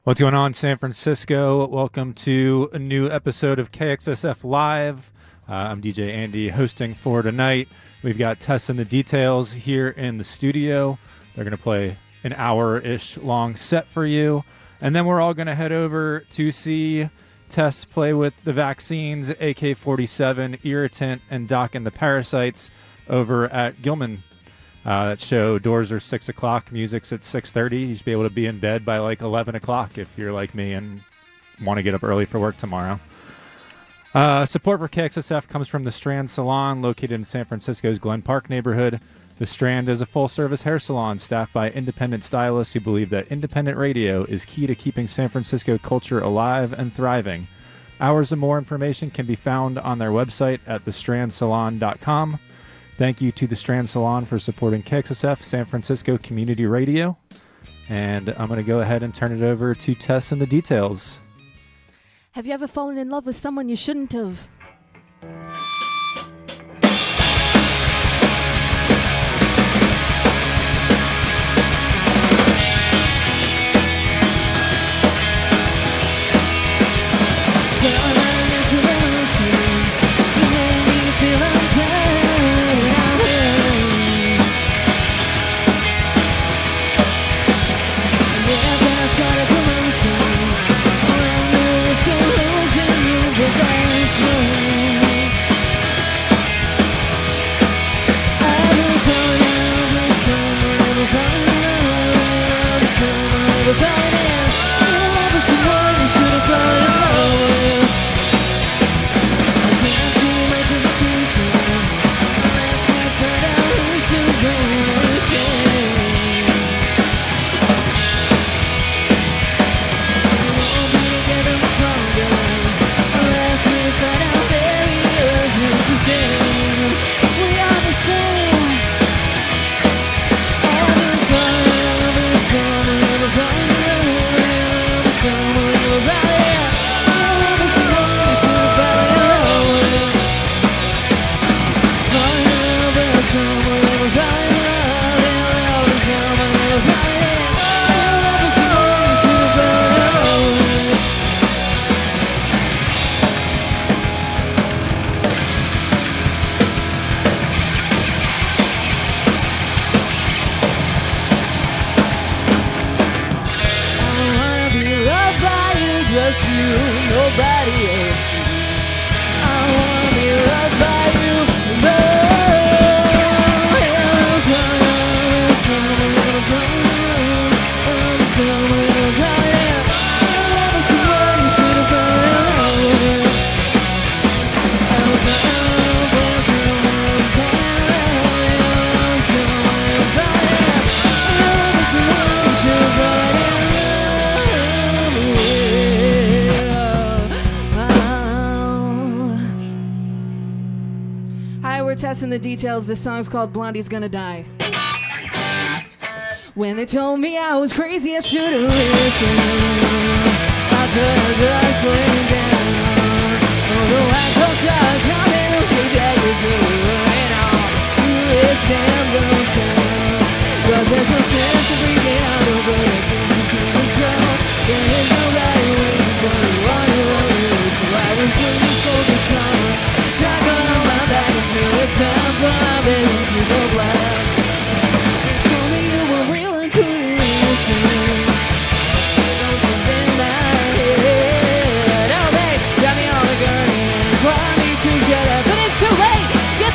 What's going on, San Francisco? Welcome to a new episode of KXSF Live. I'm DJ Andy hosting for tonight. We've got Tess and The Details here in the studio. They're going to play an hour-ish long set for you. And then we're all going to head over to see Tess play with the vaccines, AK-47, Irritant, and Doc and the Parasites over at Gilman. That show, doors are 6 o'clock, music's at 6:30. You should be able to be in bed by like 11 o'clock if you're like me and want to get up early for work tomorrow. Support for KXSF comes from the Strand Salon, located in San Francisco's Glen Park neighborhood. The Strand is a full-service hair salon staffed by independent stylists who believe that independent radio is key to keeping San Francisco culture alive and thriving. Hours and more information can be found on their website at thestrandsalon.com. Thank you to the Strand Salon for supporting KXSF San Francisco Community Radio. And I'm going to go ahead and turn it over to Tess and The Details. Have you ever fallen in love with someone you shouldn't have? Tess and The Details. This song's called Blondie's Gonna Die. When they told me I was crazy, I should have listened. I could have just laid down. Although I close up, coming to see daggers and all. It's damn. But there's no sense of freaking out over the things you can't control. There is nobody waiting for you on your own. So I was waiting for the time. Shotgun on my back until it's time for my baby to go black. They told me you were real and couldn't listen. Those ones in my head. Oh, babe, got me on the gun and wanted me to shut up. But it's too late. Get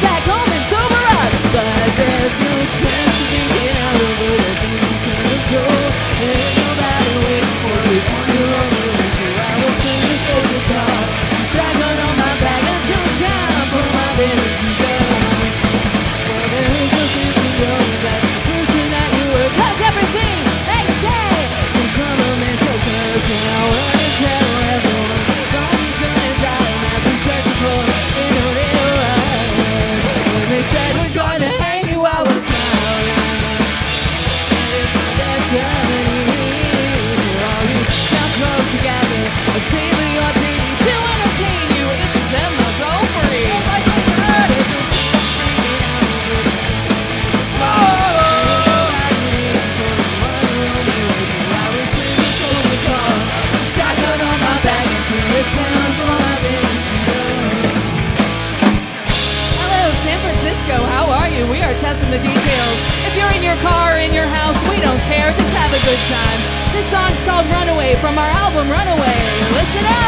time. This song's called Runaway from our album Runaway. Listen up!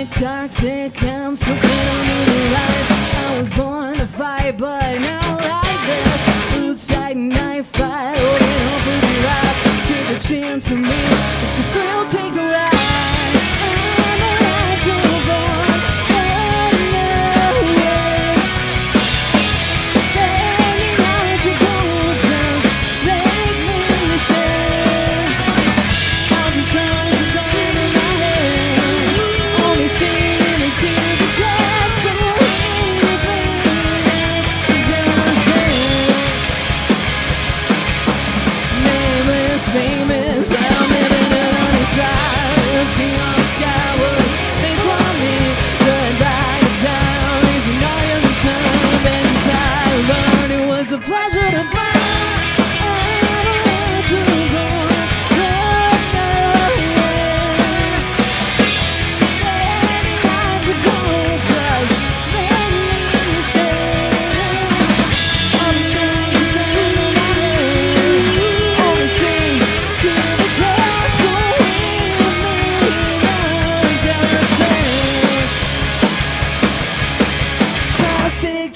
Toxic, I'm so good on the lights. I was born to fight, but now like this. Blue side knife fight, holding on for the ride. Take a chance on me, it's a thrill, take the ride. I'm a natural born runaway. Any night to go, just make me stay. All the songs are going in my head, only singing and keep the time. So anything is unsaid. Nameless, famous, I'm living an honest life. See on the skywards, they from me. Good by the time, raising all your time. Then tired, learn it was a pleasure to burn.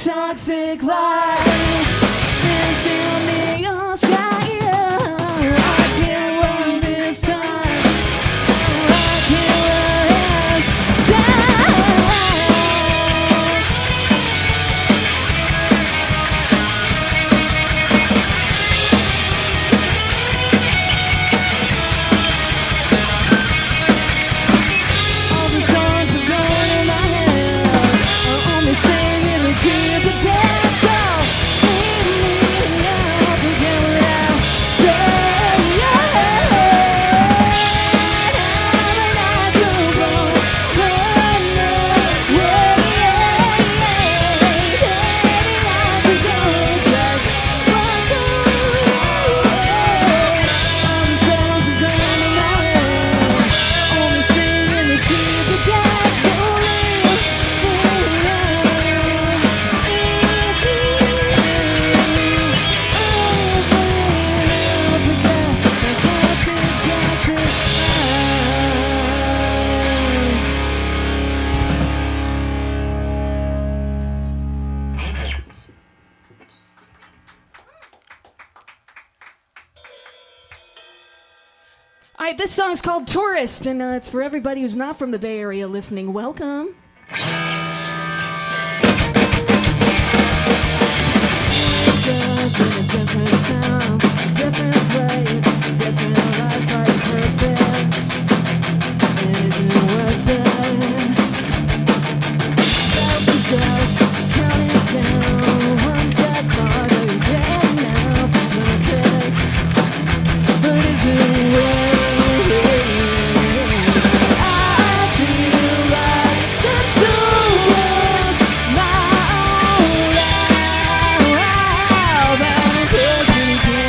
Toxic lies, dancing on neon sky. I can't run this time. I can't run this time. All the songs are going in my head. I only sing and keep the tempo. Leave me now, forget what I said. I'm not too long, run away. Any night to go, just walk away. All the songs are going in my head, only singing to keep the tempo. All right, this song's called Tourist, and it's for everybody who's not from the Bay Area listening. Welcome. Stuck in a different town, different place, different life, are you perfect? Is it worth it? Self-destruct, counting down, one step farther, you're getting now for perfect. But is it worth it? I feel like the tourist, my own life, but I'm close to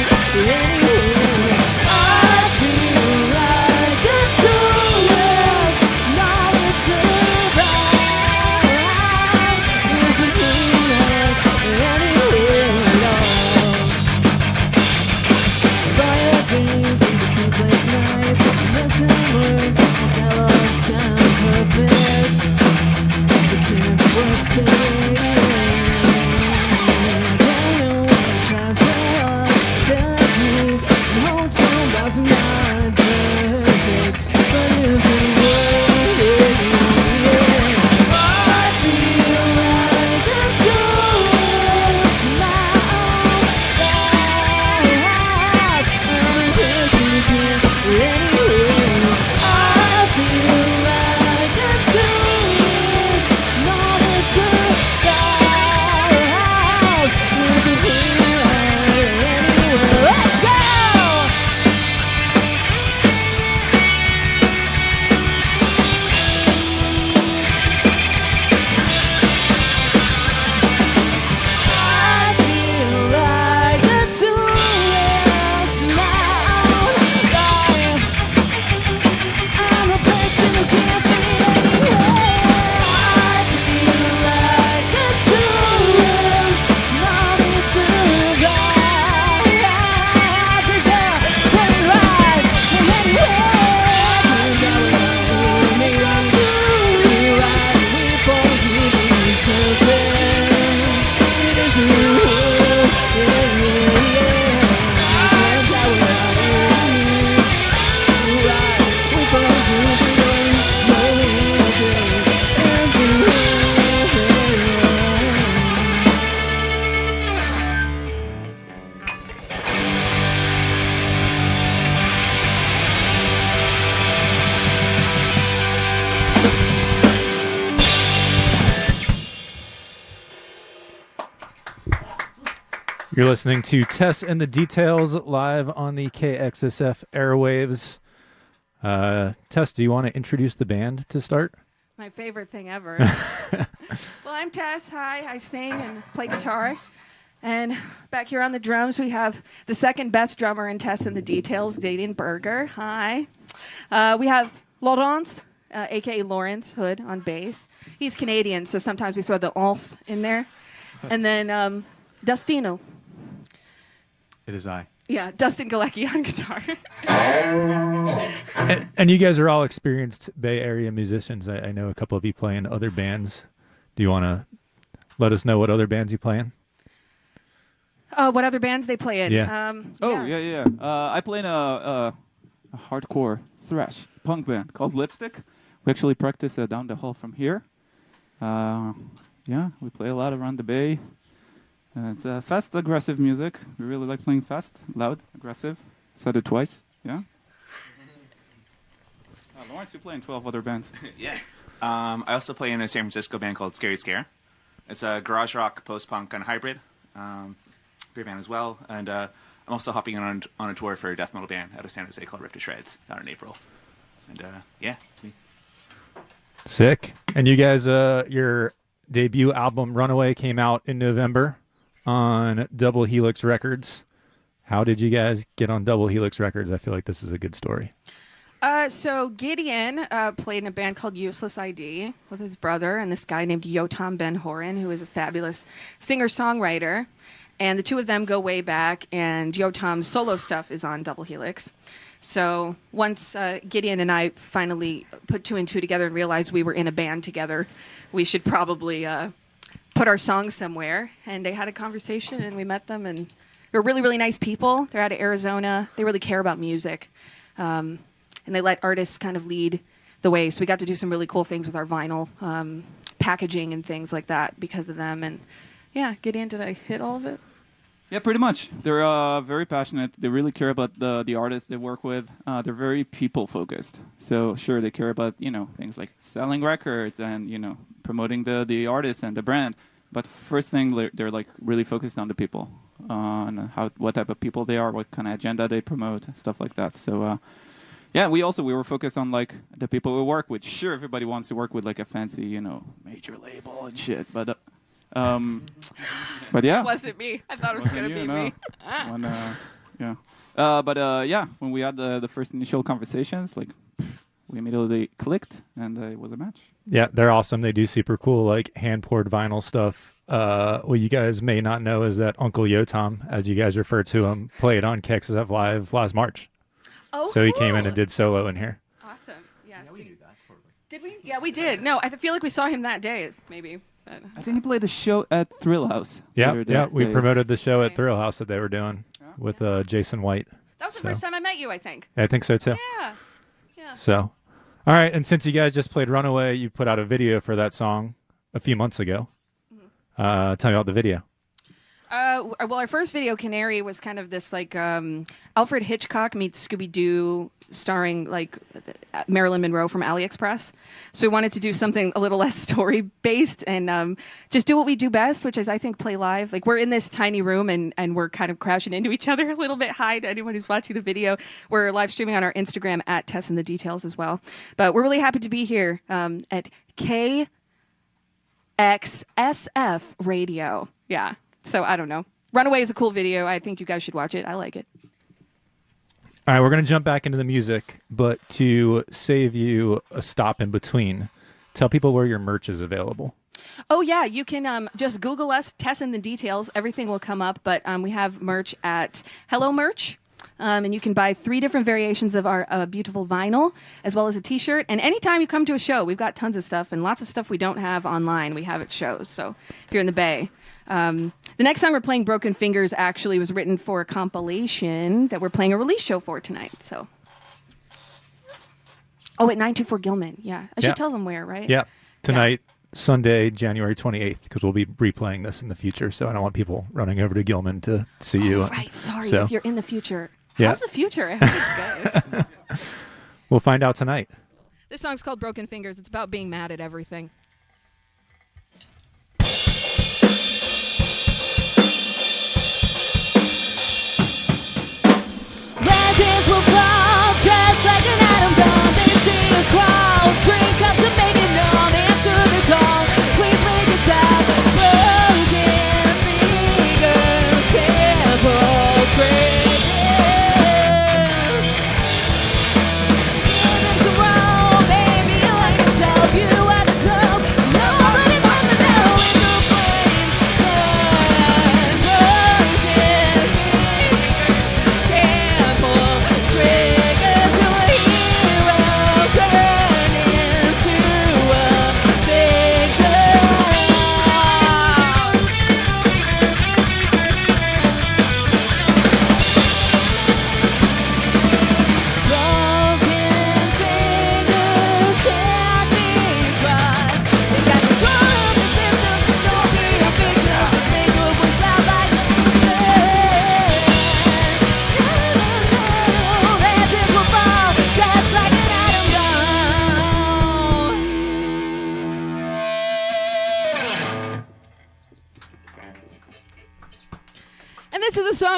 You're listening to Tess and The Details live on the KXSF airwaves. Tess, do you want to introduce the band to start? My favorite thing ever. Well, I'm Tess. Hi, I sing and play guitar. And back here on the drums, we have the second best drummer in Tess and The Details, Dadian Berger. Hi. We have Laurence, a.k.a. Lawrence Hood, on bass. He's Canadian, so sometimes we throw the "ons" in there. And then Dustino. It is I. Yeah, Dustin Galecki on guitar. And you guys are all experienced Bay Area musicians. I know a couple of you play in other bands. Do you want to let us know what other bands you play in? What other bands they play in? Yeah. Yeah. I play in a hardcore thrash punk band called Lipstick. We actually practice down the hall from here. We play a lot around the Bay. It's fast, aggressive music. We really like playing fast, loud, aggressive. Said it twice. Yeah. Lawrence, you play in 12 other bands. Yeah. I also play in a San Francisco band called Scary Scare. It's a garage rock, post-punk kind of hybrid. Great band as well. And I'm also hopping on a tour for a death metal band out of San Jose called Rip to Shreds down in April. And it's me. Sick. And you guys, your debut album Runaway came out in November on Double Helix Records. How did you guys get on Double Helix Records? I feel like this is a good story. So Gideon played in a band called Useless ID with his brother and this guy named Yotam Ben-Horon, who is a fabulous singer-songwriter. And the two of them go way back, and Yotam's solo stuff is on Double Helix. So once Gideon and I finally put two and two together and realized we were in a band together, we should probably put our songs somewhere. And they had a conversation, and we met them, and they're really, really nice people. They're out of Arizona. They really care about music. And they let artists kind of lead the way. So we got to do some really cool things with our vinyl packaging and things like that because of them. And yeah, Gideon, did I hit all of it? Yeah, pretty much. They're very passionate. They really care about the artists they work with. They're very people-focused. So sure, they care about, things like selling records and, promoting the artists and the brand. But first thing, they're like really focused on the people, on what type of people they are, what kind of agenda they promote, stuff like that. So we were focused on like the people we work with. Sure, everybody wants to work with like a fancy, major label and shit, but yeah. It wasn't me. I thought it was going to be me. When we had the first initial conversations, like we immediately clicked, and it was a match. Yeah, they're awesome. They do super cool, like hand-poured vinyl stuff. What you guys may not know is that Uncle Yotam, as you guys refer to him, played on KXSF Live last March. Oh, so he came in and did solo in here. Awesome. Yes. Yeah, we did that. Did we? Yeah, we did. No, I feel like we saw him that day, maybe. I think he played the show at Thrill House. Yeah. We promoted the show at Thrill House that they were doing with Jason White. That was the first time I met you, I think. I think so too. Yeah. So, all right. And since you guys just played Runaway, you put out a video for that song a few months ago. Mm-hmm. Tell me about the video. Well, our first video, Canary, was kind of this like Alfred Hitchcock meets Scooby-Doo, starring like Marilyn Monroe from AliExpress. So we wanted to do something a little less story-based and just do what we do best, which is, I think, play live. Like, we're in this tiny room and we're kind of crashing into each other a little bit. Hi to anyone who's watching the video. We're live streaming on our Instagram at Tess and The Details as well. But we're really happy to be here at KXSF Radio. Yeah. So I don't know. Runaway is a cool video. I think you guys should watch it. I like it. All right, we're going to jump back into the music, but to save you a stop in between, tell people where your merch is available. Oh, yeah. You can just Google us, Tess and The Details. Everything will come up, but we have merch at Hello Merch. And you can buy 3 different variations of our beautiful vinyl, as well as a T-shirt. And anytime you come to a show, we've got tons of stuff, and lots of stuff we don't have online. We have at shows, so if you're in the Bay. The next song we're playing, Broken Fingers, actually was written for a compilation that we're playing a release show for tonight. So, at 924 Gilman. Yeah, I should tell them where, right? Yeah, tonight, Sunday, January 28th, because we'll be replaying this in the future. So I don't want people running over to Gilman to see you. Right, sorry, if you're in the future. Yeah. How's the future? I hope it's good. We'll find out tonight. This song's called Broken Fingers. It's about being mad at everything.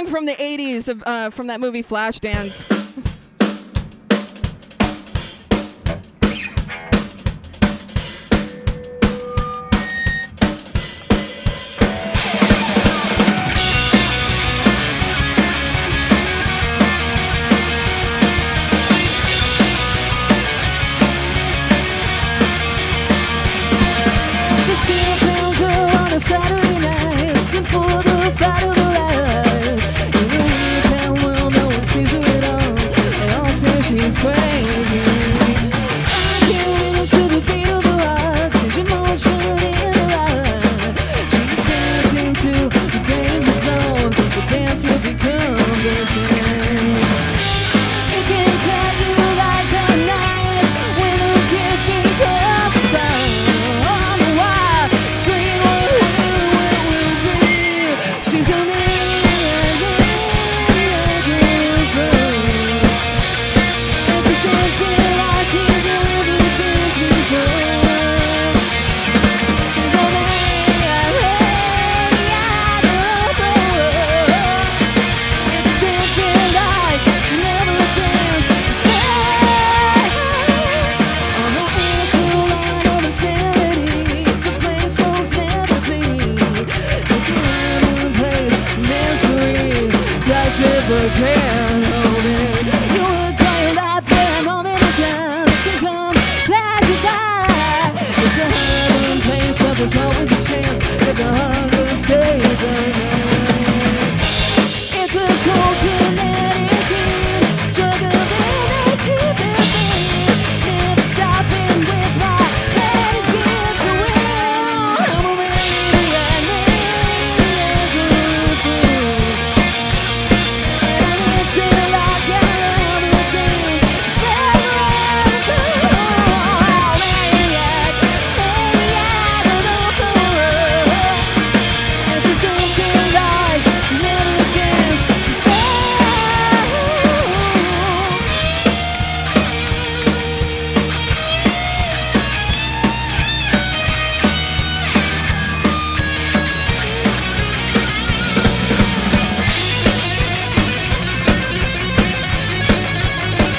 song from the 80s from that movie Flashdance. Saturday night, looking for the fight of the life. In the real town world, no one sees her at all. They all say she's crazy. I can't listen to the beat of the heart, changing motion in the light. She's dancing to the danger zone. The dancer becomes a thing. It can cut you like a knife when a gift becomes a fire. On the wire, between she's a man. But can't hold it. You would call your life for a moment in time. It can come, flash you by. It's a hard place, but there's always a chance if the hunger stays alive. It's a cold kinetic game, struggle and keep it free. Never stopping with my head against the wall. I'm a maniac,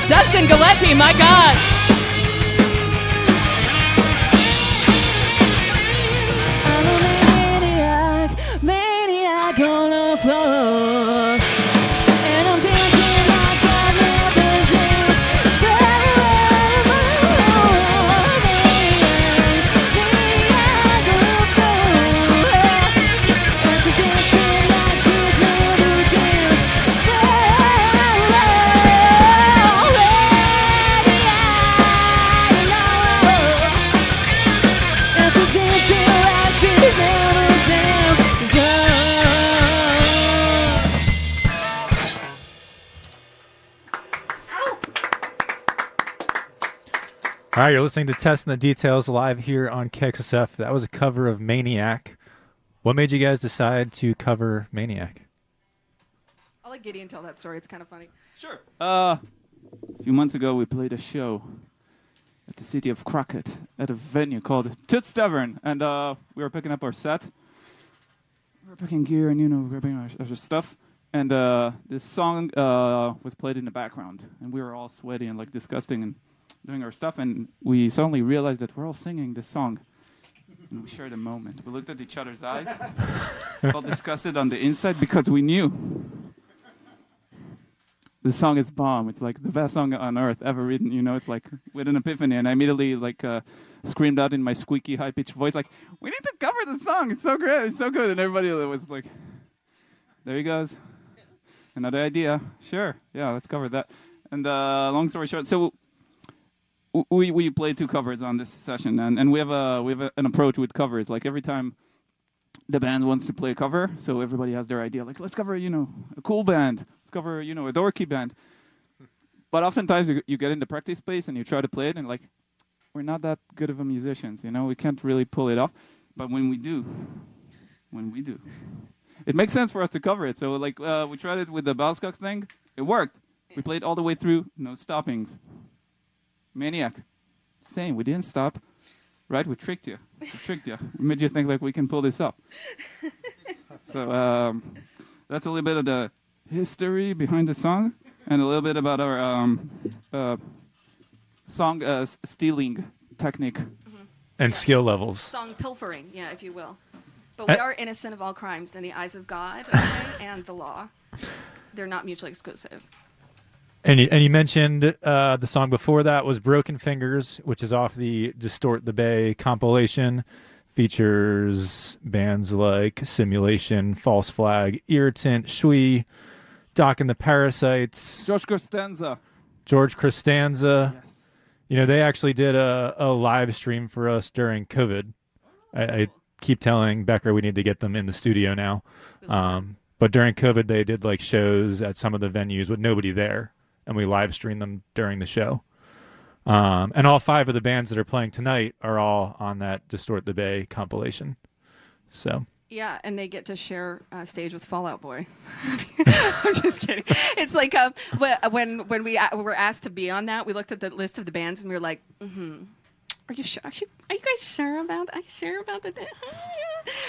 Dustin Galecki, my God. I'm a maniac, maniac on the floor. And I'm dancing like I never danced forever. Maniac on the floor. And she's dancing like she's never danced forever. All right, you're listening to Tess and the Details live here on KXSF. That was a cover of Maniac. What made you guys decide to cover Maniac? I'll let Gideon tell that story. It's kind of funny. Sure. A few months ago, we played a show at the city of Crockett at a venue called Toots Tavern, and we were picking up our set. We were picking gear and, grabbing our stuff. And this song was played in the background, and we were all sweaty and disgusting and doing our stuff, and we suddenly realized that we're all singing this song. And we shared a moment. We looked at each other's eyes, felt disgusted on the inside because we knew the song is bomb. It's the best song on earth ever written. It's with an epiphany, and I immediately screamed out in my squeaky, high-pitched voice, "We need to cover the song. It's so great. It's so good." And everybody was like, "There he goes. Another idea. Sure. Yeah, let's cover that." And long story short, so we played 2 covers on this session, and we have an approach with covers. Every time the band wants to play a cover, so everybody has their idea. Let's cover, a cool band. Let's cover, a dorky band. But oftentimes you get in the practice space and you try to play it, and we're not that good of a musicians. We can't really pull it off. But when we do, it makes sense for us to cover it. So we tried it with the Balskok thing. It worked. We played all the way through, no stoppings. Maniac. Same, we didn't stop. Right? We tricked you. We made you think we can pull this off. So that's a little bit of the history behind the song and a little bit about our song stealing technique. And skill levels. Song pilfering, yeah, if you will. But we are innocent of all crimes in the eyes of God, okay, and the law. They're not mutually exclusive. And you mentioned the song before that was Broken Fingers, which is off the Distort the Bay compilation. Features bands like Simulation, False Flag, Irritant, Shui, Doc and the Parasites. George Costanza. Yes. You know, they actually did a live stream for us during COVID. I keep telling Becker we need to get them in the studio now. But during COVID, they did like shows at some of the venues with nobody there. And we live streamed them during the show. And all 5 of the bands that are playing tonight are all on that Distort the Bay compilation. So yeah, and they get to share stage with Fall Out Boy. I'm just kidding. It's like when we were asked to be on that, we looked at the list of the bands and we were like, Are you sure? Are you guys sure about? Are you sure about that?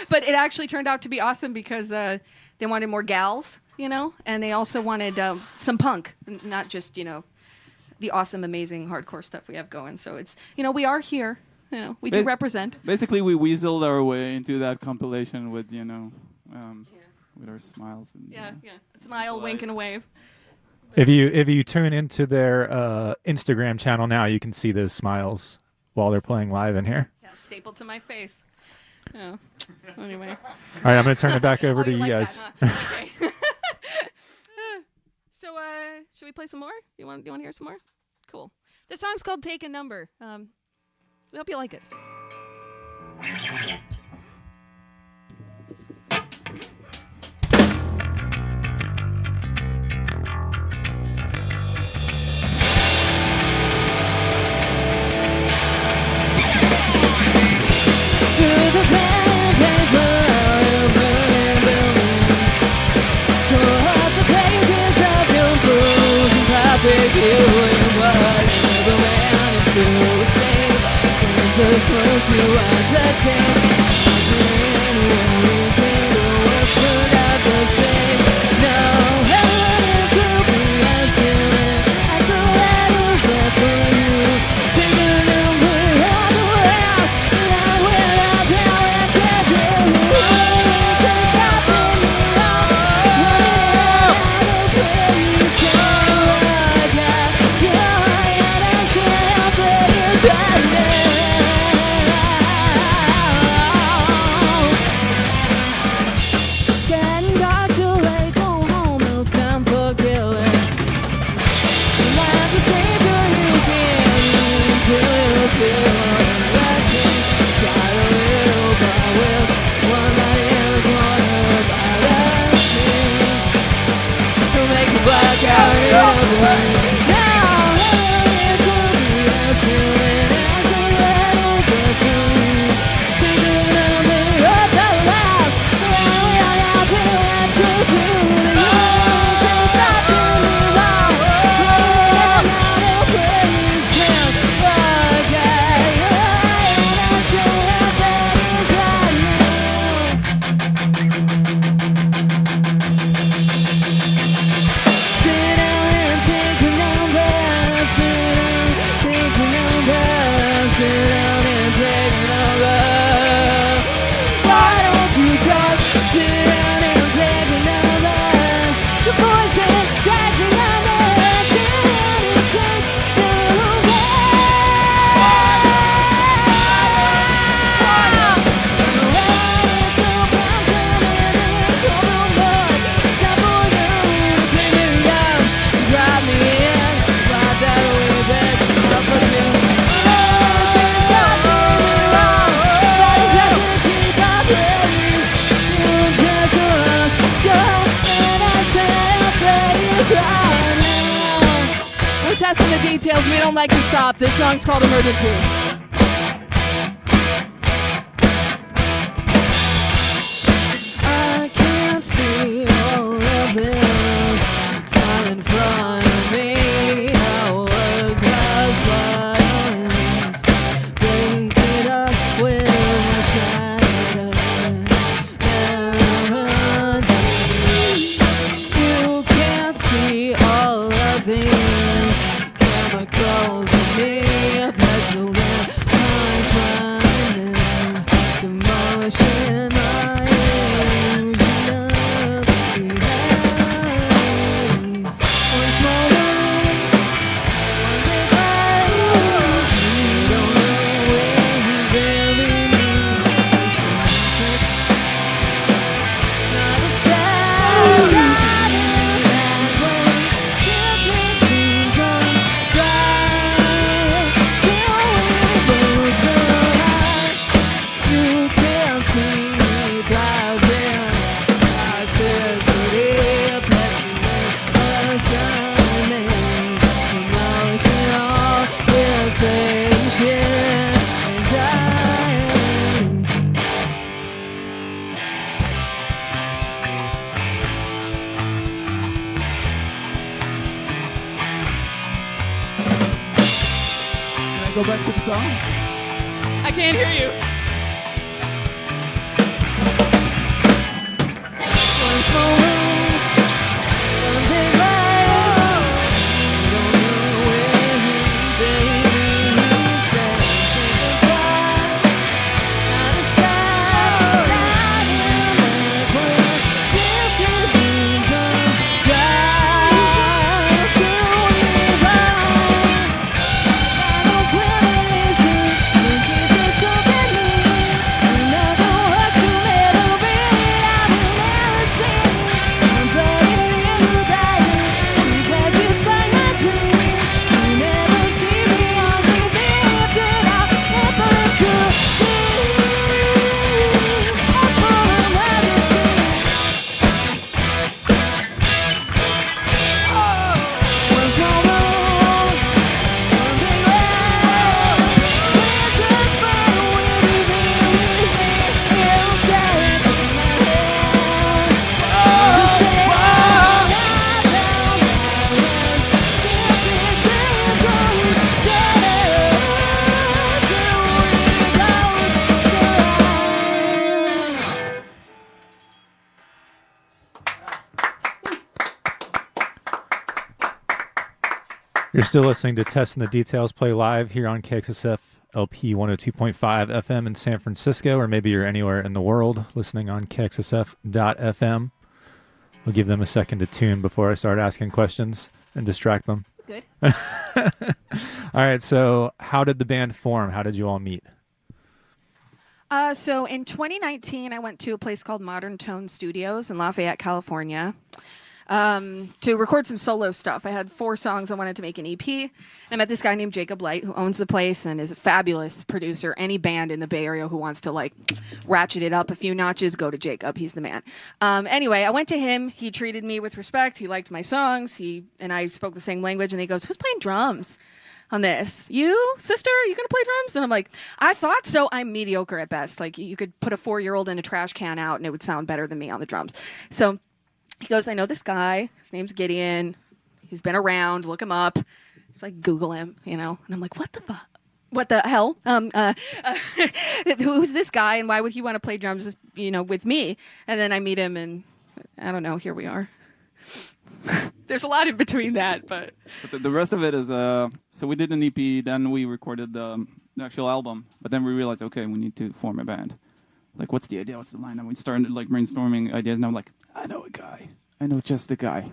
But it actually turned out to be awesome because they wanted more gals, you know, and they also wanted some punk, not just, you know, the awesome, amazing hardcore stuff we have going. So it's, you know, we are here. You know, we do represent. Basically, we weaseled our way into that compilation with, you know, with our smiles. And, yeah. Smile, wink, and a wave. if you tune into their Instagram channel now, you can see those smiles while they're playing live in here. Yeah, stapled to my face. Oh, anyway. All right, I'm going to turn it back over to you like guys. That, huh? Okay. So, should we play some more? You want to hear some more? Cool. The song's called "Take a Number." We hope you like it. Just want to entertain. Anyone can do what's good at the same. Now heaven will be answering as the letters are for you. Take a number of the house, and I will tell it to do. Just happen around. Please go like that. You're right, I say I'll play it right now. Tess and The Details, we don't like to stop. This song's called Emergency. You me, petulant, I'm climbing, demolishing my illusion of reality. Once more, one big light. You don't know where you really need something. Not a step driving backwards. Can't take things on drive till we both realize you can't see me driving. Toxicity, petulant, assigning, demolishing all irritation, anxiety. Can I go back to the song? I can't hear you. Once more, one big light. You don't know where he, baby, he said, say goodbye. Not a step driving backwards. Tilted wheels on drive till we ride. Final premonition, in case there's something new. Another rush to memory I will never see. I'm floating in the diet because it's like my dream. You never see me on TV. Did I ever to be? I'm full of everything. Once more, one big laugh. We're just fine with you being with me. It'll tear into my head. The same I found I was guilty dreams on dead till we You're still listening to Tess and the Details play live here on KXSF LP 102.5 FM in San Francisco, or maybe you're anywhere in the world listening on KXSF.FM. We'll give them a second to tune before I start asking questions and distract them. Good. All right, so how did the band form? How did you all meet? So in 2019, I went to a place called Modern Tone Studios in Lafayette, California, to record some solo stuff. I had 4 songs I wanted to make an EP. And I met this guy named Jacob Light, who owns the place and is a fabulous producer. Any band in the Bay Area who wants to like ratchet it up a few notches, go to Jacob. He's the man. Anyway, I went to him. He treated me with respect. He liked my songs. He and I spoke the same language. And he goes, "Who's playing drums on this? You, sister? Are you going to play drums?" And I'm like, "I thought so. I'm mediocre at best. Like, you could put a 4-year-old in a trash can out and it would sound better than me on the drums." So he goes, "I know this guy. His name's Gideon. He's been around. Look him up." It's like, Google him, you know? And I'm like, what the fuck? What the hell? Who's this guy and why would he want to play drums, you know, with me? And then I meet him and I don't know, here we are. There's a lot in between that, but The rest of it is, so we did an EP, then we recorded the actual album, but then we realized, okay, we need to form a band. Like, what's the idea? What's the line? And we started like brainstorming ideas, and I'm like, I know a guy. I know just a guy.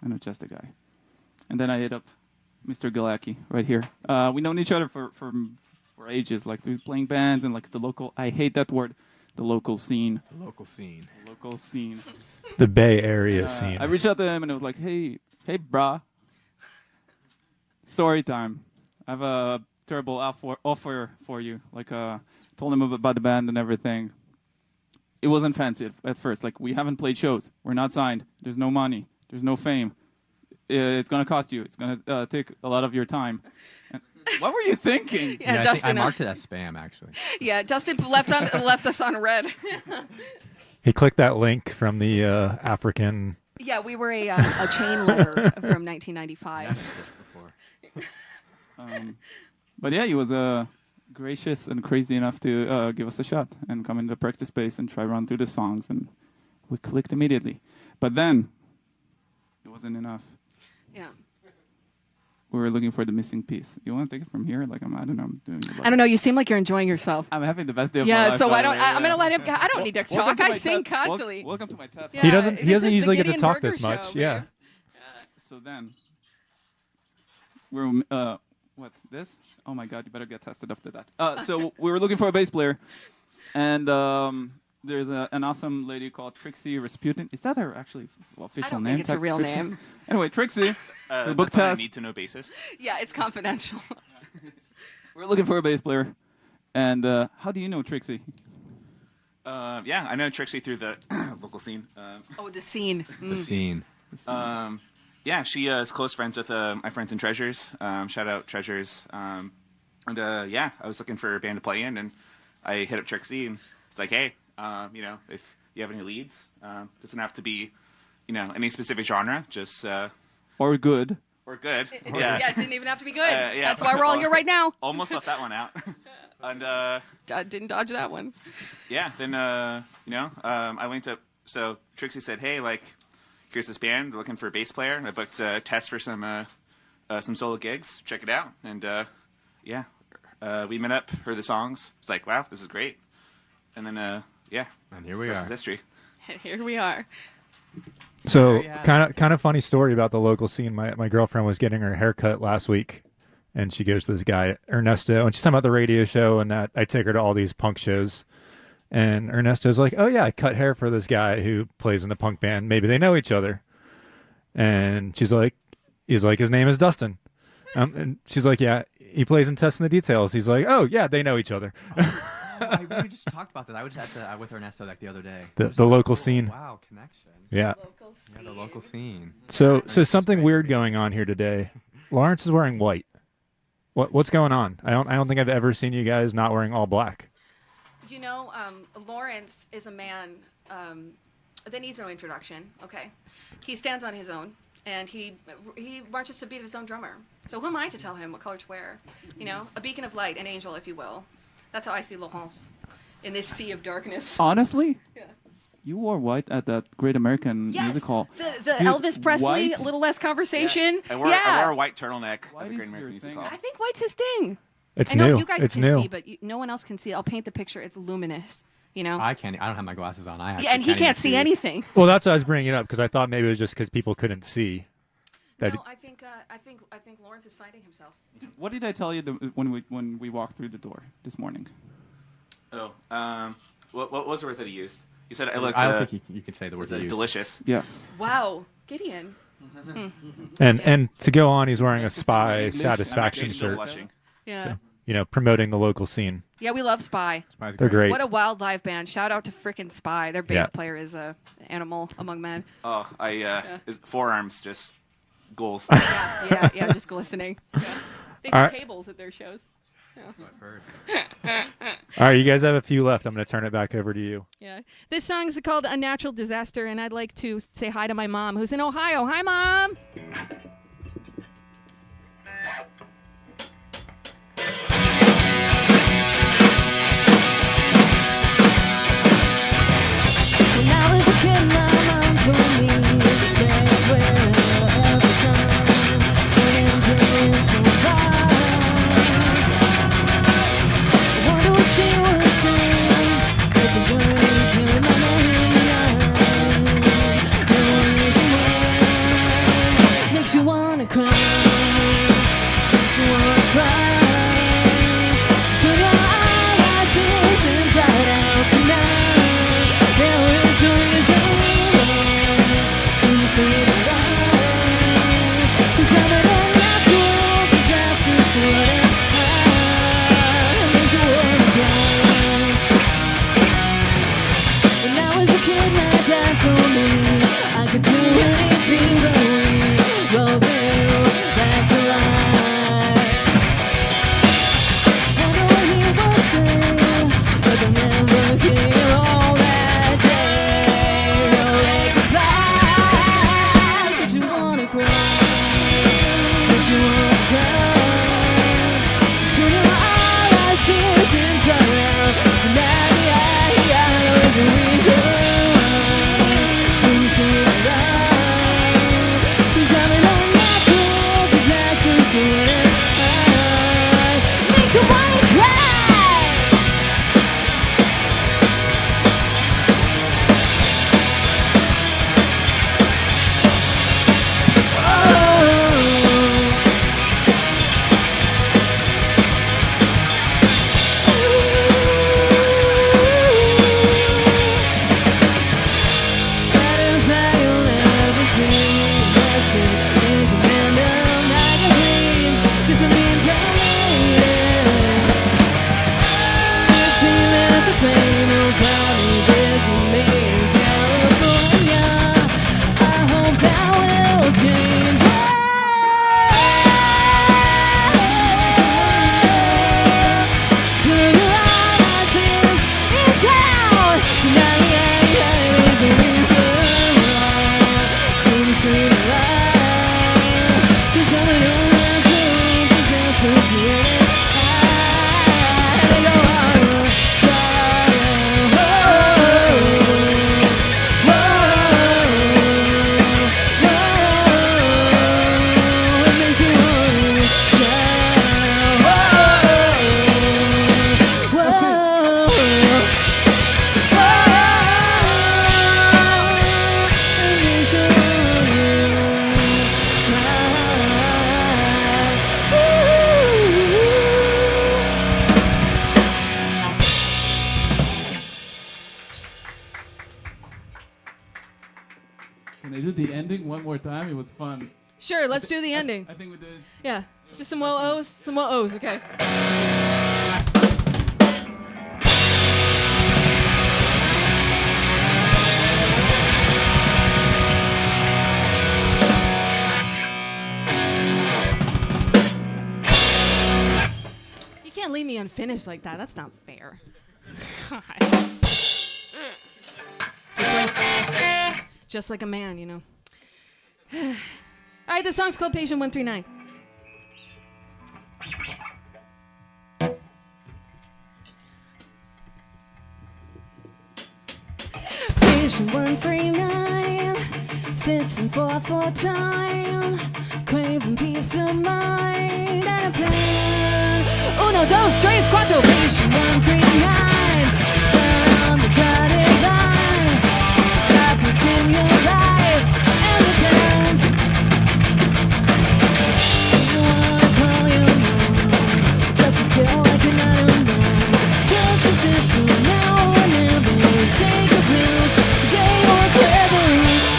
And then I hit up Mr. Galacki right here. We known each other for ages, like through playing bands and like the local, I hate that word, the local scene. The Bay Area scene. I reached out to him and it was like, hey, brah. Story time. I have a terrible offer for you. Like, told him about the band and everything. It wasn't fancy at first. Like, we haven't played shows. We're not signed. There's no money. There's no fame. It's going to cost you. It's going to take a lot of your time. And what were you thinking? yeah, I Dustin. think I marked it as spam, actually. Yeah, Dustin left us on red. He clicked that link from the African. Yeah, we were a chain letter from 1995. But yeah, he was gracious and crazy enough to give us a shot and come into the practice space and try run through the songs, and we clicked immediately. But then it wasn't enough. Yeah. we were looking for the missing piece. You want to take it from here? Like I don't know. I'm doing. I don't know. You seem like you're enjoying yourself. I'm having the best day of my life. Yeah, so by I the don't. way. I'm gonna let him. I don't need to talk. I sing TED. constantly. Welcome to my TED. Yeah. He doesn't this is the usually get to Gideon talk Burger this much. show, Yeah. man. So then, we're what this? Oh my God! You better get tested after that. So we were looking for a bass player, and there's an awesome lady called Trixie Rasputin. Is that her actually official I don't name? think it's a real Trixie? name. Anyway, Trixie. That's book on a test. need to know basis. Yeah, it's confidential. We're looking for a bass player, and how do you know Trixie? Yeah, I know Trixie through the local scene. Oh, the scene. The scene. Yeah, she is close friends with my friends in Treasures. Shout out Treasures. And yeah, I was looking for a band to play in, and I hit up Trixie, and it's like, hey, if you have any leads, doesn't have to be, any specific genre, just Or good. or good. Yeah, it didn't even have to be good. Yeah. That's why we're all here right now. Almost left that one out. And Didn't dodge that one. yeah, then I linked up. So Trixie said, hey, like, here's this band looking for a bass player, and I booked a test for some solo gigs. Check it out. And yeah, we met up, heard the songs. It's like, wow, this is great. And then yeah, And here we rest are. is history. Here we are. So Yeah. kind of funny story about the local scene. My girlfriend was getting her haircut last week, and she goes to this guy Ernesto, and she's talking about the radio show and that I take her to all these punk shows. And Ernesto's like, "Oh yeah, I cut hair for this guy who plays in the punk band. Maybe they know each other." And he's like, "His name is Dustin." And she's like, "Yeah, he plays in Tess and The Details." He's like, "Oh yeah, they know each other." We just talked about that. I was with Ernesto the other day. The local scene. Wow, connection. Yeah. Yeah, the local scene. So something weird going on here today. Lawrence is wearing white. What's going on? I don't think I've ever seen you guys not wearing all black. Lawrence is a man that needs no introduction. Okay, he stands on his own, and he marches to the beat of his own drummer. So who am I to tell him what color to wear? A beacon of light, an angel, if you will. That's how I see Lawrence in this sea of darkness. Honestly? Yeah. You wore white at that Great American Yes, Music Hall. the Dude, Elvis Presley, white? a little less conversation. I wore a white turtleneck White at the is Great American your Music thing. Hall. I think white's his thing. It's I know new. you guys It's can new. see, but no one else can see. I'll paint the picture. It's luminous. I don't have my glasses on. Yeah, and he can't see anything. Well, that's why I was bringing it up because I thought maybe it was just because people couldn't see. That No, I think Lawrence is finding himself. What did I tell you when we walked through the door this morning? Oh, what was the word that he used? He said I looked I don't think you could say the word you used. delicious. Yes. Wow, Gideon. and to go on, he's wearing a Practice Spy in English. Satisfaction I'm Still shirt. blushing. Yeah. So, promoting the local scene. Yeah, we love Spy. Spies They're great. What a wild live band. Shout out to frickin' Spy. Their bass Yeah. player is a animal among men. Oh, his forearms just goals. Yeah, just glistening. Yeah. They All do right. tables at their shows. That's what I've heard. All right, you guys have a few left. I'm going to turn it back over to you. Yeah. This song is called A Natural Disaster, and I'd like to say hi to my mom, who's in Ohio. Hi, Mom! When I was a kid, my mom told me to say well every time an imperial survived. I wonder what she would say if the gun carried my name behind. No reason why makes you wanna cry, makes you wanna cry. So turn your eyelashes inside out tonight. There is a reason why you say that cause I'm an unnatural disaster, so that makes you wanna die. When I was a kid, my dad told me I could do anything but we roll through, that's a lie. was fun. Sure, let's do the ending. I think we did. Yeah, just some whoa-ohs. Some whoa-ohs, okay. You can't leave me unfinished like that. That's not fair. God. Just like a man, you know. All right, the song's called Patient 139. Patient 139 sits in 4 time, craving peace of mind and a plan. Uno, dos, tres, cuatro. Patient 139, surround the dotted line. Purpose in your life and the plans. You wanna call your mom, justice feel like an animal. Justice is for now or never. Take a pills, gay or clever.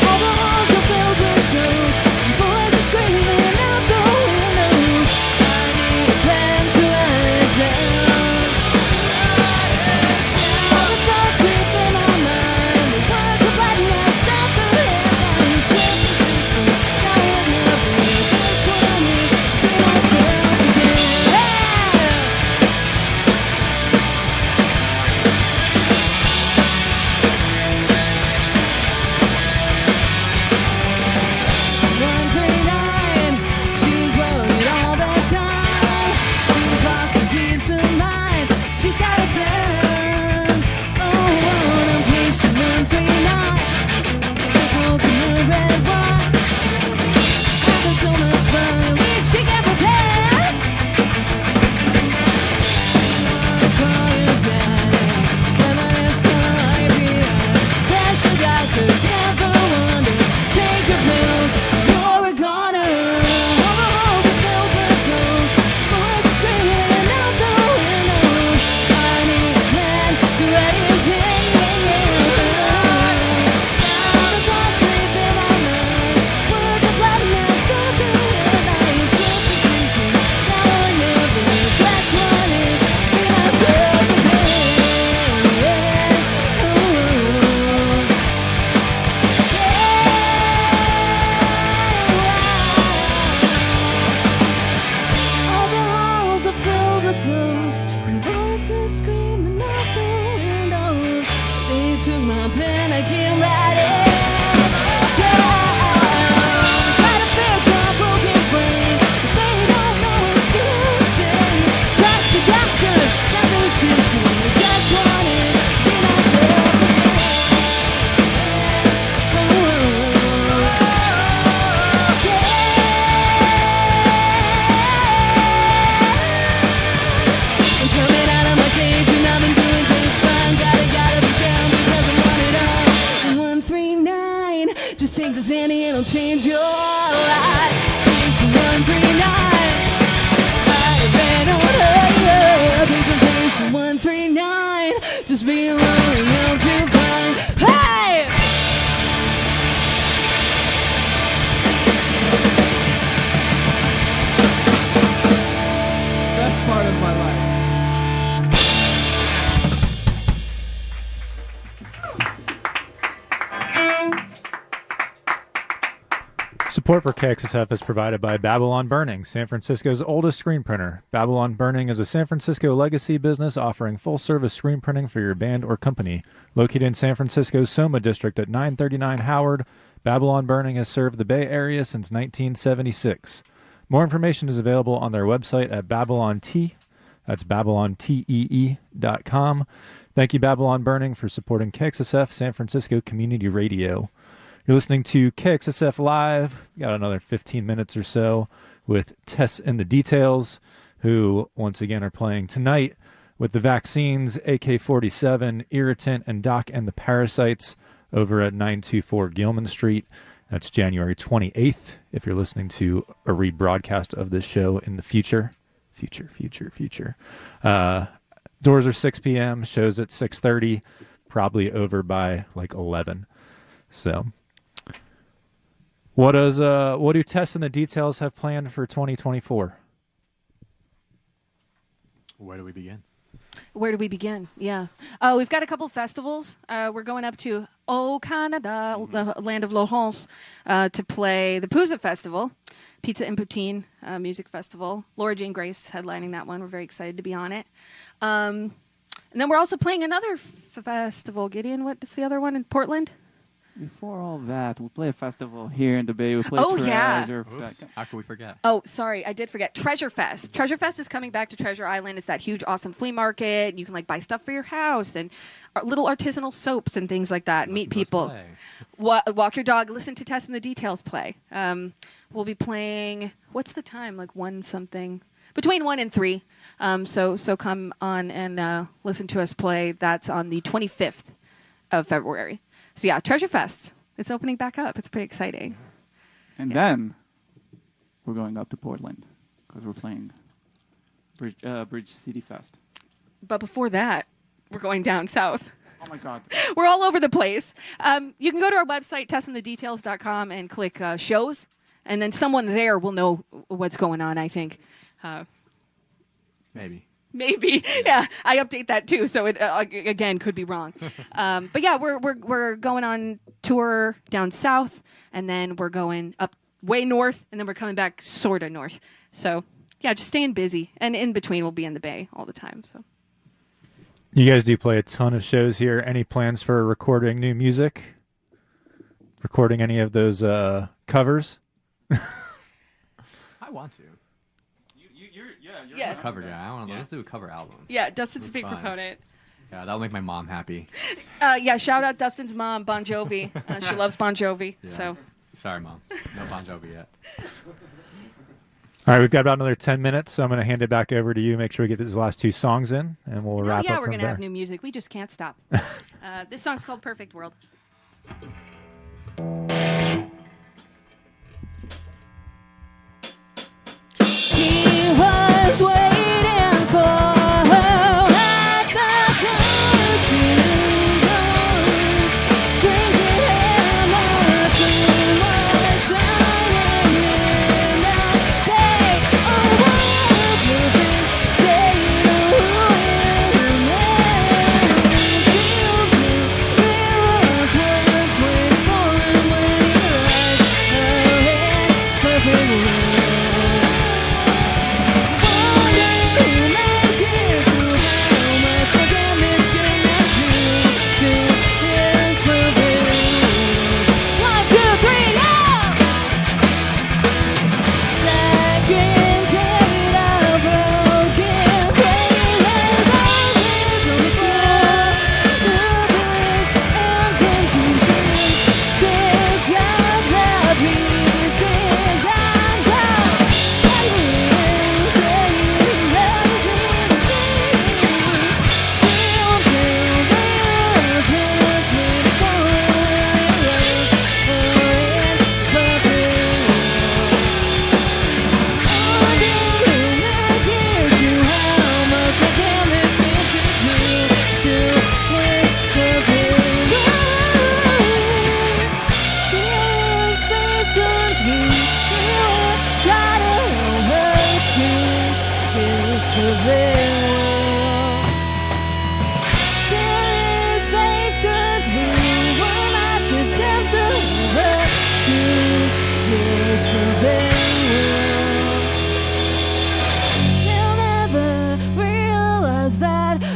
All the halls are filled with ghosts, voices screaming out the windows. I need a plan to write it down. All the thoughts creeping on mine, the words of blackness at the headlines. Justice is for now or never. Just wanna be myself again. She's worried all the time. She's lost her peace of mind. She's got a plan. Oh, I'm patient 139. Just smoking a red wine. Having so much fun. At least she can pretend. Wanna call your dad. Reminisce on idea. Press the doctors. Never wonder. Take your pills. You're a goner. All the halls are filled with ghosts. Voices screaming out the windows. I need a plan to write it down. Now the thoughts creeping on mine. Words of blackness at the headlines. Justice is for now or never. Just wanna be myself All the halls are filled with ghosts and voices screaming out the windows. They took my pen, I can't write it down. Try to fix my broken brain, but they don't know it's insane. Trust the doctor, not the system. Just wanna be myself I'm coming out of my cage and I've been doing just fine. Gotta be down because I want it all. 139, just take the Xanny and it'll change your life. Patient 139, I ran on her. Patient 139, just be running out to find. Hey! Best part of my life. Support for KXSF is provided by Babylon Burning, San Francisco's oldest screen printer. Babylon Burning is a San Francisco legacy business offering full-service screen printing for your band or company. Located in San Francisco's Soma District at 939 Howard, Babylon Burning has served the Bay Area since 1976. More information is available on their website at BabylonTee. That's BabylonTee.com. Thank you, Babylon Burning, for supporting KXSF San Francisco Community Radio. You're listening to KXSF Live. We got another 15 minutes or so with Tess and The Details, who once again are playing tonight with the Vaccines, AK-47, Irritant, and Doc and the Parasites over at 924 Gilman Street. That's January 28th, if you're listening to a rebroadcast of this show in the future. Future. Doors are 6 p.m., shows at 6:30, probably over by like 11. So What do Tess and the Details have planned for 2024? Where do we begin? Where do we begin? Yeah. We've got a couple festivals. We're going up to Canada, the land of Laurence, to play the Pouza Festival, Pizza and Poutine Music Festival. Laura Jane Grace headlining that one. We're very excited to be on it. And then we're also playing another festival. Gideon, what's the other one in Portland? Before all that, we play a festival here in the Bay. We play yeah. Treasure Oops, Fest. how could we forget? Oh, sorry, I did forget. Treasure Fest. Treasure Fest is coming back to Treasure Island. It's that huge, awesome flea market. You can buy stuff for your house and little artisanal soaps and things like that. Meet people. Walk your dog. Listen to Tess and the Details play. We'll be playing. What's the time? 1 something. Between 1 and 3. So come on and listen to us play. That's on the 25th of February. So yeah, Treasure Fest. It's opening back up. It's pretty exciting. And then we're going up to Portland because we're playing Bridge City Fest. But before that, we're going down south. Oh my God. We're all over the place. You can go to our website, tessandthedetails.com, and click shows. And then someone there will know what's going on, I think. Maybe. Yeah, I update that too, so it again could be wrong. But yeah, we're going on tour down south, and then we're going up way north, and then we're coming back sort of north. So yeah, just staying busy, and in between we'll be in the Bay all the time. So You guys do play a ton of shows here. Any plans for recording new music? Recording any of those covers? I want to. You're Yeah. I'm a cover guy. I want to. Let's do a cover album. yeah, Dustin's a That's big fun. proponent. Yeah, that'll make my mom happy. Yeah, shout out Dustin's mom, Bon Jovi. She loves Bon Jovi. Yeah. So Sorry, Mom. No Bon Jovi yet. All right, we've got about another 10 minutes, so I'm going to hand it back over to you. Make sure we get these last 2 songs in, and we'll wrap yeah, up we're from gonna there. have new music. We just can't stop. This song's called Perfect World. He was waiting for her at the crossing doors, drinking Emerson while shining in the day. Oh, what a perfect day to ruin it. Seems to realize what's waiting for him when he lies ahead. It's perfect world.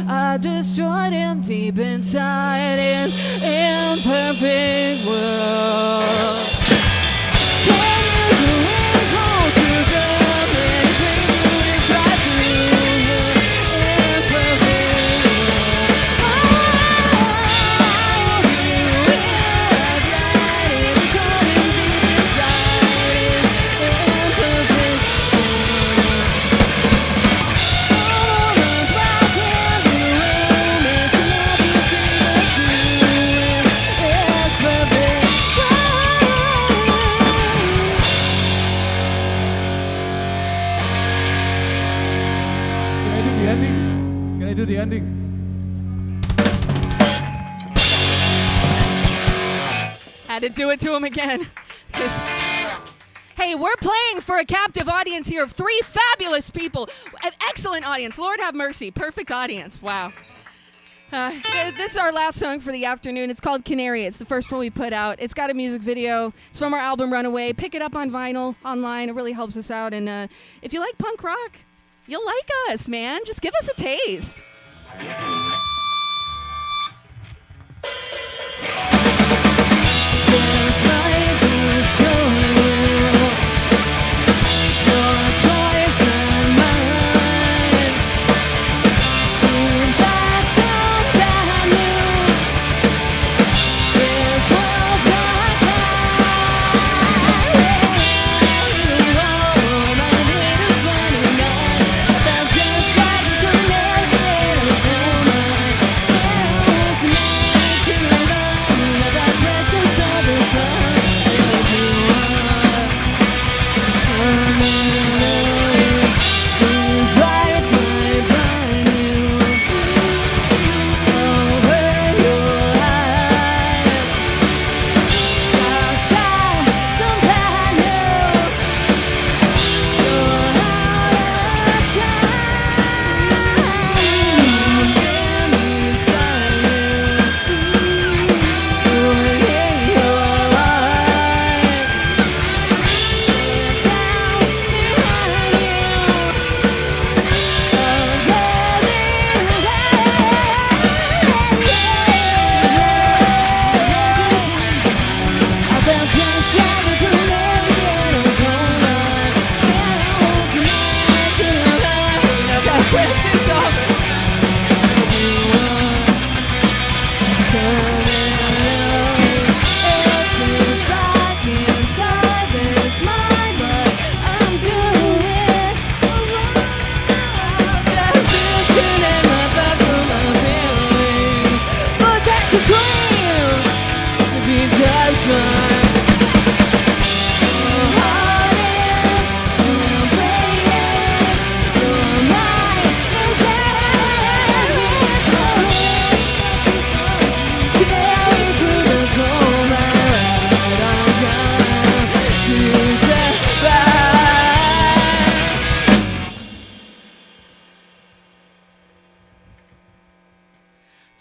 I destroyed him deep inside his imperfect world. Can I do the ending? Had to do it to him again. 'Cause Hey, we're playing for a captive audience here of 3 fabulous people. An excellent audience. Lord have mercy. Perfect audience. Wow. This is our last song for the afternoon. It's called Canary. It's the first one we put out. It's got a music video. It's from our album Runaway. Pick it up on vinyl, online. It really helps us out. And if you like punk rock, you'll like us, man. Just give us a taste.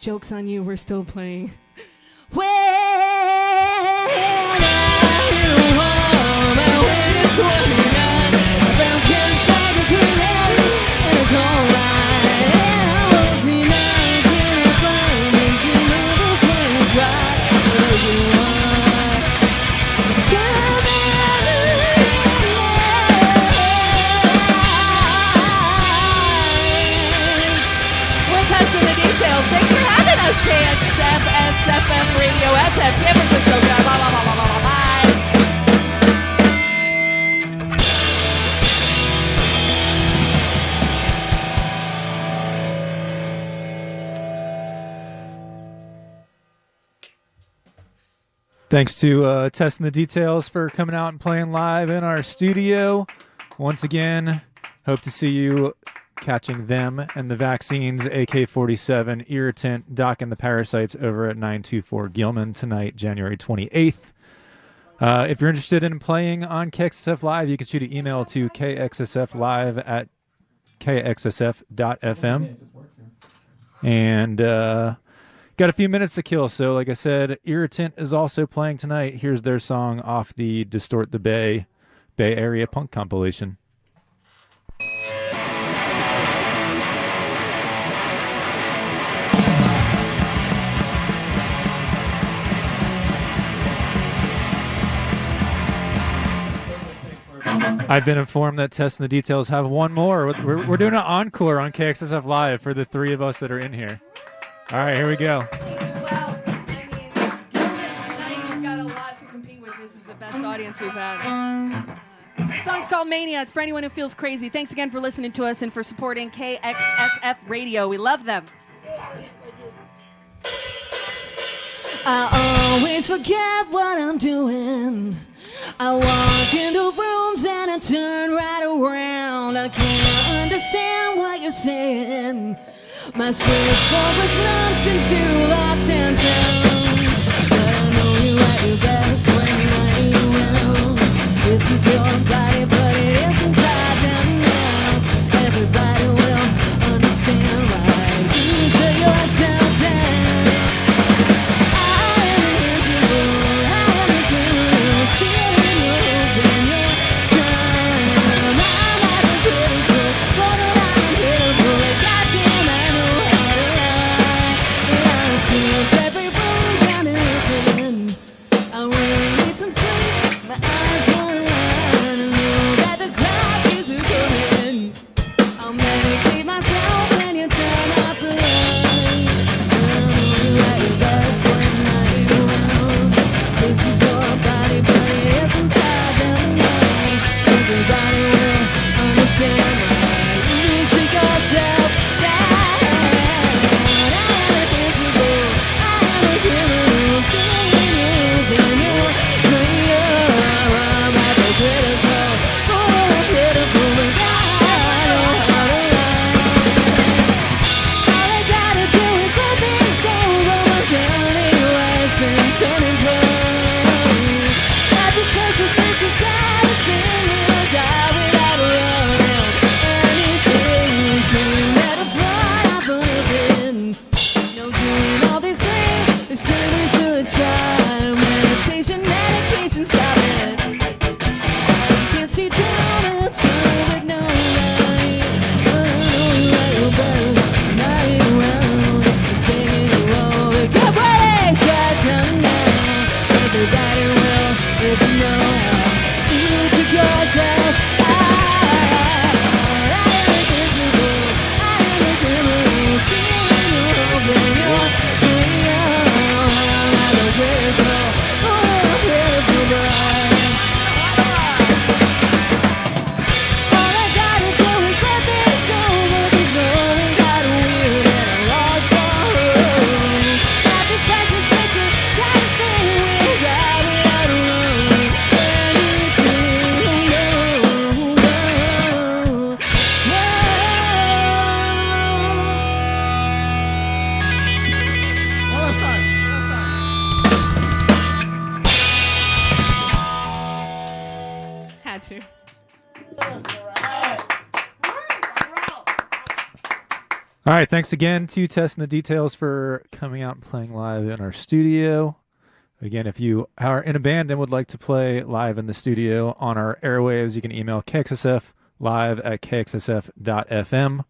Joke's on you, we're still playing. When I home, I waited 29. I found just like a grenade and a cold line. I was me now, I find me to know this way to cry. Where you are, tell me we're Tess and The Details. Thanks for having us, KXSF Radio SF, San Francisco. Blah, blah, blah, blah, blah, blah, bye. Thanks to Tess and The Details for coming out and playing live in our studio. Once again, hope to see you catching them and the Vaccines, AK-47, Irritant, Doc and the Parasites over at 924 Gilman tonight, January 28th. If you're interested in playing on KXSF Live, you can shoot an email to kxsflive at kxsf.fm. And got a few minutes to kill, so like I said, Irritant is also playing tonight. Here's their song off the Distort the Bay Area punk compilation. I've been informed that Tess and The Details have one more. We're doing an encore on KXSF Live for the 3 of us that are in here. All right, here we go. Well, I mean, tonight you've got a lot to compete with. This is the best audience we've had. The song's called Mania. It's for anyone who feels crazy. Thanks again for listening to us and for supporting KXSF Radio. We love them. I always forget what I'm doing. I walk into rooms and I turn right around. I can't understand what you're saying. My switchboard was lumped into lost and found. But I know you at your best when I ain't around. It's This is your body, but it isn't tied down now. Everybody will understand why you shut yourself down. I am invincible, I am a criminal, sealing you open your time. I'm hypocritical, borderline pitiful, goddamn I know how to lie. And I see every room down and within. I really need some sleep, my eyes won't line. I know that the crashes are coming. I'll medicate myself when you turn off the light. I know you're at your best when I ain't around. This is your body, but it isn't tied down tonight. Everybody will understand why you shake yourself down. I am invincible, I am a criminal, sealing you open your dream. I'm hypocritical, full of pitiful, but I know how to lie. All I gotta do is let things go, but my drowning license unemployed. I've been special since the saddest thing, and I die without running anything. Saying that it's what I've living. No doing all these things, they say we should try. Meditation, medication, stop it. You can't see down and turn with no light. I know you're at your best, not around. I'm taking you over, get ready, shut down now. Everybody will, if you know how you took yourself out. I am invisible, I am a criminal, sealing you open your dream. I'm hypocritical, full of pitiful blood. All I gotta do is let things go, but the going got weird and I lost all hope. Not just precious, it's the tightest thing, we'll die without running anything. No, no, no. Had to. All right, thanks again to Tess and The Details for coming out and playing live in our studio. Again, if you are in a band and would like to play live in the studio on our airwaves, you can email kxsflive@kxsf.fm.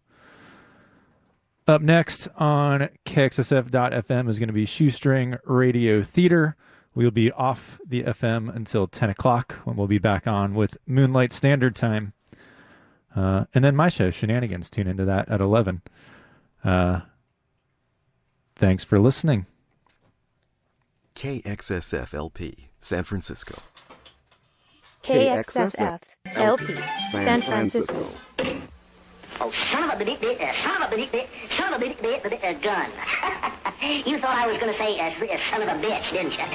Up next on kxsf.fm is going to be Shoestring Radio Theater. We'll be off the FM until 10 o'clock when we'll be back on with Moonlight Standard Time. And then my show, Shenanigans. Tune into that at 11. Thanks for listening. KXSF LP, San Francisco. KXSF LP, San Francisco. Oh, son of a gun. You thought I was going to say son of a bitch, didn't you?